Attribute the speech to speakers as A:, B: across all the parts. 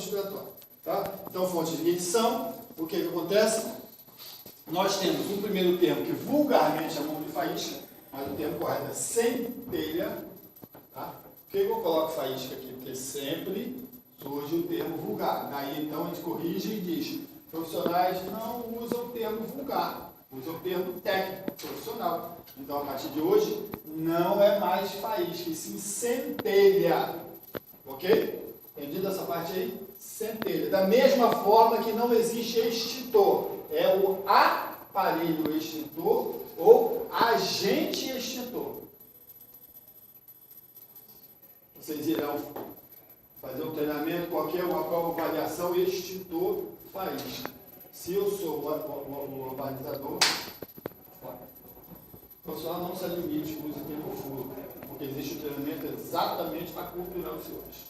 A: respiratório. Tá? Então, fonte de ignição, o que acontece? Nós temos um primeiro termo que vulgarmente chamamos de faísca, mas o termo correto é centelha. Tá? Por que eu coloco faísca aqui? Porque sempre surge o termo vulgar. Daí então a gente corrige e diz: profissionais não usam o termo vulgar, usam o termo técnico, profissional. Então a partir de hoje não é mais faísca, e sim centelha. Ok? Entendido essa parte aí? Centelha. Da mesma forma que não existe extintor, é o aparelho extintor ou agente extintor. Vocês irão fazer um treinamento, qualquer uma prova, avaliação, extintor, faísca. Se eu sou o avalizador, o profissional não se admite que use tempo furo, porque existe um treinamento exatamente para culturar os senhores.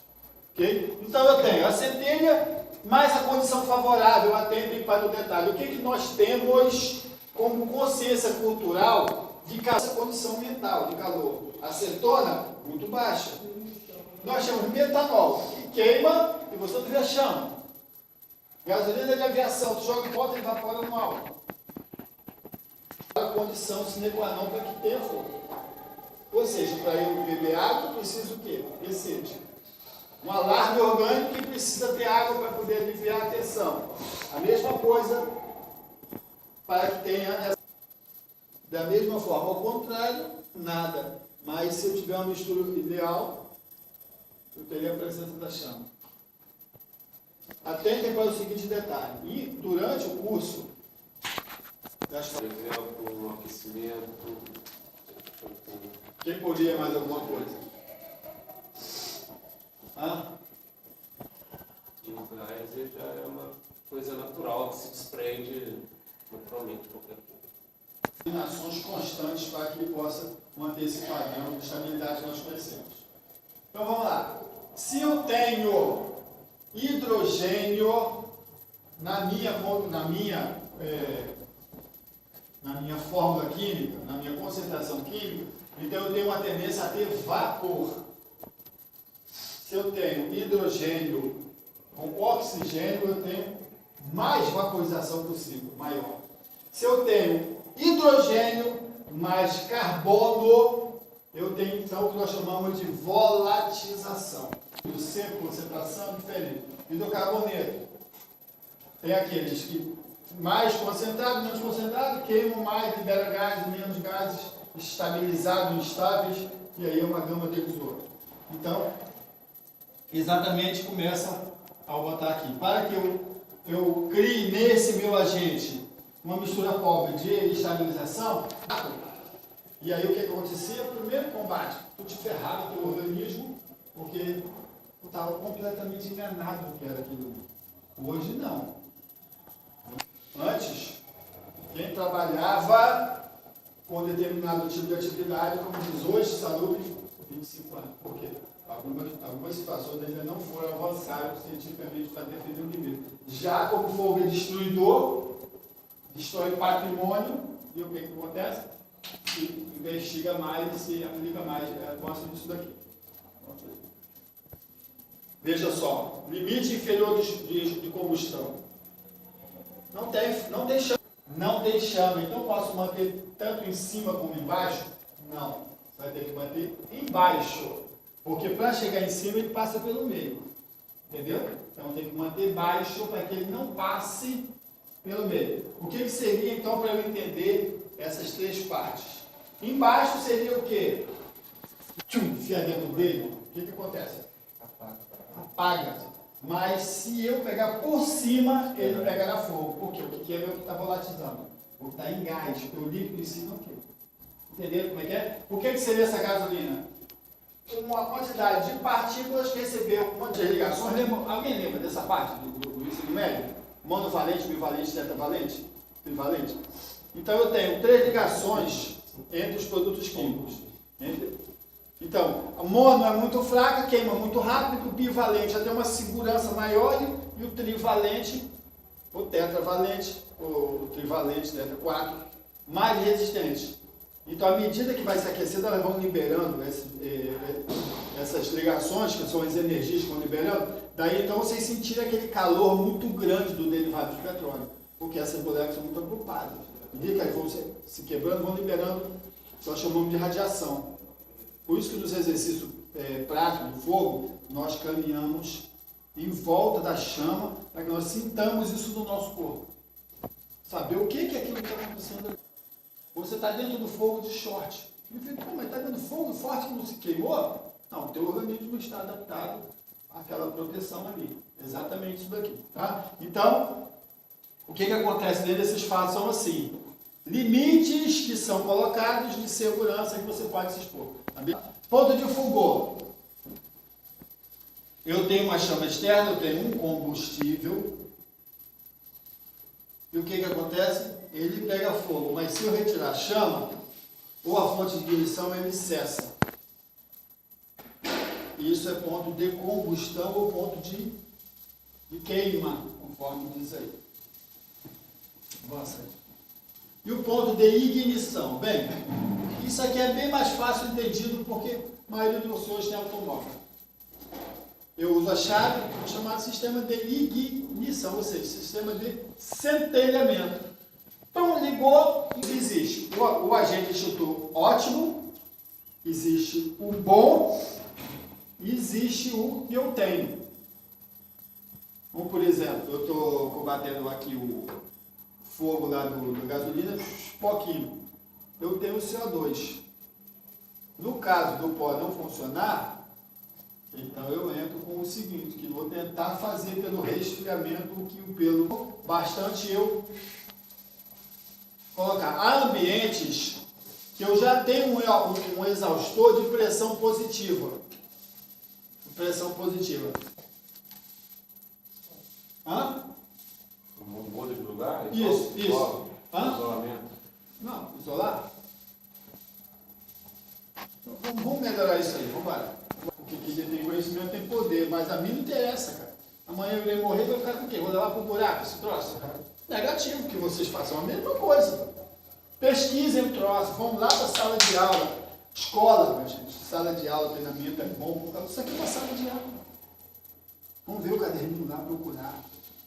A: Okay? Então eu tenho a centelha mais a condição favorável, atentem para o detalhe. O que nós temos como consciência cultural de essa condição mental de calor? Acetona, muito baixa. Nós temos metanol, que queima e você não vê a chama. Gasolina de aviação, tu joga em volta e evapora no alto. A condição sine qua non para que tenha fogo. Ou seja, para eu beber água, eu preciso o quê? Ter sede. Um alarme orgânico que precisa ter água para poder aliviar a tensão. A mesma coisa para que tenha essa. Da mesma forma, ao contrário, nada. Mas se eu tiver uma mistura ideal, eu teria a presença da chama. Atentem para o seguinte detalhe. E durante o curso, por
B: exemplo, um aquecimento.
A: Quem podia mais alguma coisa?
B: E o gás já é uma coisa natural, que se desprende naturalmente de qualquer coisa.
A: Combinações constantes para que ele possa manter esse padrão de estabilidade que nós conhecemos. Então vamos lá. Se eu tenho hidrogênio na minha fórmula química, na minha concentração química, então eu tenho uma tendência a ter vapor. Se eu tenho hidrogênio com oxigênio, eu tenho mais vaporização possível, maior. Se eu tenho hidrogênio mais carbono, eu tenho então o que nós chamamos de volatização. O C, concentração diferente. Hidrocarboneto. Tem aqueles que mais concentrado, menos concentrado, queimam mais, libera gases, menos gases, estabilizados, instáveis, e aí é uma gama deles outros. Então, exatamente começa a botar aqui. Para que eu crie nesse meu agente uma mistura pobre de estabilização, e aí o que acontecia? Primeiro combate, tu te ferrava teu organismo, porque tu estava completamente enganado do que era aquilo. Hoje não. Antes, quem trabalhava com determinado tipo de atividade, como diz hoje, saúde, 25 anos. Por quê? Algumas situações ainda não foram avançadas cientificamente para defender o nível. Já como fogo é destruidor, destrói patrimônio, e o que acontece? Se investiga mais e se aplica mais. Gosto disso daqui. Veja só, limite inferior de combustão. Não tem chama. Não tem chama. Então posso manter tanto em cima como embaixo? Não. Você vai ter que manter embaixo. Porque para chegar em cima ele passa pelo meio. Entendeu? Então tem que manter baixo para que ele não passe pelo meio. O que seria então para eu entender essas três partes? Embaixo seria o quê? Enfia dentro dele. O que acontece? Apaga. Mas se eu pegar por cima, ele pegará fogo. Por quê? O que é o que está volatilizando? O que está em gás, porque o líquido em si não queima. Entenderam como é que é? O que seria essa gasolina? Uma quantidade de partículas que recebeu quantas ligações. Alguém lembra dessa parte do ensino médio? Monovalente, bivalente, tetravalente, trivalente? Então eu tenho 3 ligações entre os produtos químicos. Então, a mono é muito fraca, queima muito rápido, o bivalente já tem uma segurança maior e o trivalente, o tetravalente, o trivalente, tetra 4, mais resistente. Então, à medida que vai se aquecendo, elas vão liberando essas ligações, que são as energias que vão liberando. Daí, então, vocês sentirem aquele calor muito grande do derivado de petróleo, porque essas moléculas são muito agrupadas. À medida que elas vão se quebrando, vão liberando, nós chamamos de radiação. Por isso que nos exercícios práticos do fogo, nós caminhamos em volta da chama, para que nós sintamos isso no nosso corpo. Saber o que é aquilo que está acontecendo ali. Você está dentro do fogo de short. Mas está dentro do fogo forte que não se queimou? Não, o teu organismo está adaptado àquela proteção ali. Exatamente isso daqui. Tá? Então, o que acontece dentro desses fatos são assim. Limites que são colocados de segurança que você pode se expor. Tá bem? Ponto de fulgor. Eu tenho uma chama externa, eu tenho um combustível. E o que acontece? Ele pega fogo, mas se eu retirar a chama, ou a fonte de ignição, ele cessa. E isso é ponto de combustão ou ponto de queima, conforme diz aí. Nossa. E o ponto de ignição? Bem, isso aqui é bem mais fácil entendido porque a maioria dos senhores tem automóvel. Eu uso a chave, chamado sistema de ignição, ou seja, sistema de centelhamento. Então, ligou, existe o agente extintor ótimo, existe o bom, e existe o que eu tenho. Como, por exemplo, eu estou combatendo aqui o fogo lá do gasolina, pouquinho. Eu tenho o CO2. No caso do pó não funcionar, então eu entro com o seguinte, que vou tentar fazer pelo resfriamento o que pelo bastante eu colocar. Há ambientes que eu já tenho um exaustor de pressão positiva. Pressão positiva. Hã?
B: Muda de lugar?
A: Isso. Hã?
B: Isolamento.
A: Não, isolar? Vamos melhorar isso aí, vamos embora. Porque quem tem conhecimento tem poder, mas a mim não interessa, cara. Amanhã eu irei morrer, vai ficar com o quê? Vou levar para o buraco esse troço? Negativo que vocês façam a mesma coisa. Pesquisem o troço, vamos lá para a sala de aula. Escola, minha gente, sala de aula, treinamento é bom. Isso aqui é uma sala de aula. Vamos ver o caderninho lá, procurar.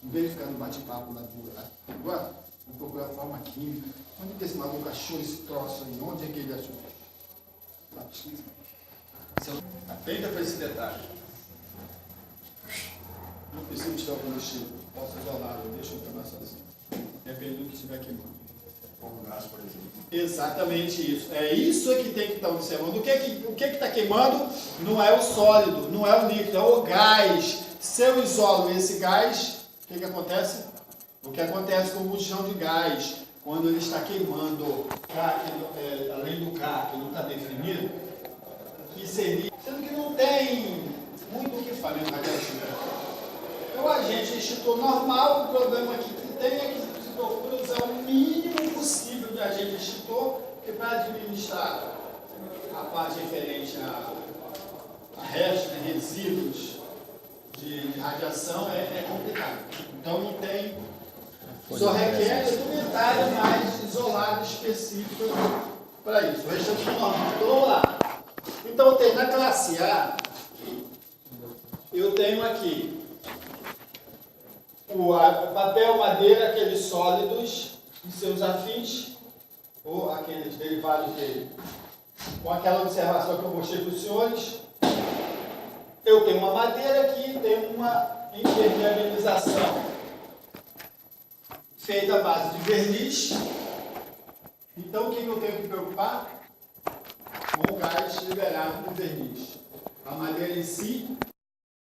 A: Em vez de ficar no bate-papo lá do agora, vamos procurar a forma química. Onde que esse maluco achou esse troço aí? Onde é que ele achou? Lá, pesquisa. Atenta para esse detalhe. Não preciso tirar o combustível. Posso isolar, eu deixo eu queimar sozinho. Depende do que estiver queimando.
C: Como gás, por exemplo.
A: Exatamente isso. É isso que tem que estar observando. O que está queimando não é o sólido, não é o líquido, é o gás. Se eu isolo esse gás, o que acontece? O que acontece com o botijão de gás, quando ele está queimando, além do K, que não está definido, que seria, sendo que não tem muito o que falar no radioativo. Então, a gente extintor normal, o problema aqui que tem é que se procura usar o mínimo possível de agente extintor, que para administrar a parte referente a restos, resíduos de radiação é complicado. Então não tem, só requer indumentária mais isolada, específica para isso. O restante é normal. Então vamos lá. Então eu tenho na classe A, eu tenho aqui o papel, madeira, aqueles sólidos e seus afins, ou aqueles derivados dele. Com aquela observação que eu mostrei para os senhores, eu tenho uma madeira aqui, tenho uma impermeabilização feita à base de verniz. Então, o que eu tenho que preocupar? Com o gás liberado do verniz. A madeira em si